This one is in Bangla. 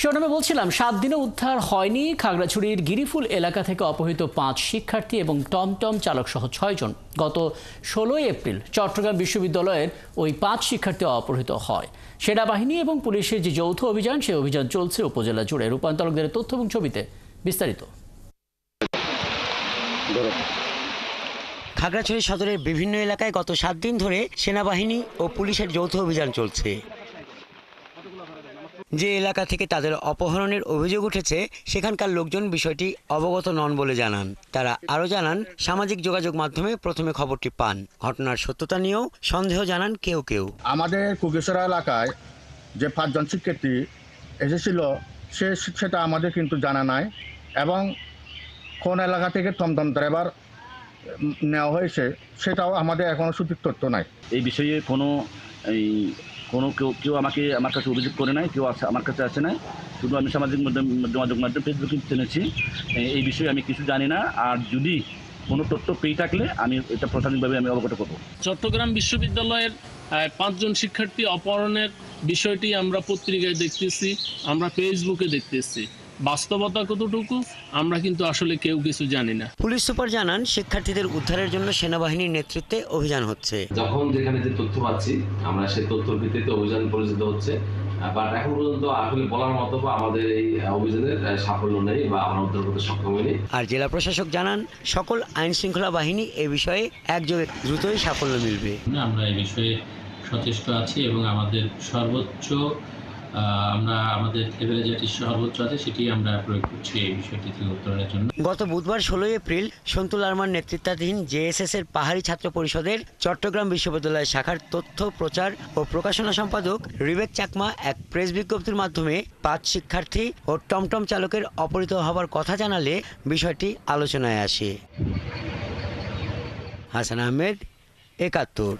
শিরোনামে বলছিলাম 7 দিনে উদ্ধার হয়নি খাগড়াছড়ির গিরিফুল এলাকা থেকে অপহৃত 5 শিক্ষার্থী এবং টমটম চালক সহ 6 জন। গত 16 এপ্রিল চট্টগ্রাম বিশ্ববিদ্যালয়ের ওই 5 শিক্ষার্থী অপহৃত হয়। সেনাবাহিনী এবং পুলিশের যে যৌথ অভিযান, সেই অভিযান চলছে উপজেলা জুড়ে। রূপান্তরকদের তথ্য এবং ছবিতে বিস্তারিত। খাগড়াছড়ি সদরের বিভিন্ন এলাকায় গত 7 দিন ধরে সেনাবাহিনী ও পুলিশের যৌথ অভিযান চলছে। যে এলাকা থেকে তাদের অপহরণের অভিযোগ উঠেছে সেখানকার লোকজন বিষয়টি অবগত নন বলে জানান। তারা আরও জানান, সামাজিক যোগাযোগ মাধ্যমে প্রথমে খবরটি পান। ঘটনার সত্যতা নিয়েও সন্দেহ জানান কেউ কেউ। আমাদের কুকেশ্বরা এলাকায় যে 5 জন শিক্ষার্থী এসেছিল সেটা আমাদের কিন্তু জানা নাই, এবং কোন এলাকা থেকে টমটম ড্রাইভার নেওয়া হয়েছে সেটাও আমাদের এখনো সঠিক তথ্য নাই। এই বিষয়ে কেউ আমার কাছে অভিযোগ করে নাই, কেউ আমার কাছে আসে নাই। শুধু আমি সামাজিক যোগাযোগ মাধ্যম ফেসবুকে জেনেছি। এই বিষয়ে আমি কিছু জানি না। আর যদি কোনো তথ্য পেয়ে থাকলে আমি এটা প্রাথমিকভাবে আমি অবগত করব। চট্টগ্রাম বিশ্ববিদ্যালয়ের 5 জন শিক্ষার্থী অপহরণের বিষয়টি আমরা পত্রিকায় দেখতেছি, আমরা ফেসবুকে দেখতেছি। বাস্তবতা কতটুকু আমরা কিন্তু আসলে কেউ কিছু জানি না। পুলিশ সুপার জানান, শিক্ষার্থীদের উদ্ধারের জন্য সেনাবাহিনীর নেতৃত্বে অভিযান হচ্ছে। যখন যেখানে যে তথ্য পাচ্ছি আমরা সেই তথ্যের ভিত্তিতে অভিযান পরিচালিত হচ্ছে। বাট এখন পর্যন্ত আসলে বলার মতো আমাদের এই অভিযানের সাফল্য নেই বা আমরা উদ্ধার করতে সক্ষম হইনি। আর জেলা প্রশাসক জানান, সকল আইন শৃঙ্খলা বাহিনী এ বিষয়ে একযোগে দ্রুতই সাফল্য মিলবে। আমরা এই বিষয়ে সচেষ্ট আছি এবং আমাদের সর্বোচ্চ আমাদের লেভেলে যেটি সর্বোচ্চ আছে সেটি আমরা প্রয়োগ করছি এই বিষয়টি থেকে উত্তরণের জন্য। গত বুধবার 16 এপ্রিল সন্তুল আরমান নেতৃত্বাধীন জেএসএস এর পাহাড়ি ছাত্র পরিষদের চট্টগ্রাম বিশ্ববিদ্যালয় শাখার তথ্য প্রচার ও প্রকাশনা সম্পাদক রিবেক চাকমা এক প্রেস বিজ্ঞপ্তির মাধ্যমে 5 শিক্ষার্থী ও টমটম চালকের অপহৃত হবার কথা জানালে বিষয়টি আলোচনায় আসে। হাসান আহমেদ, 71।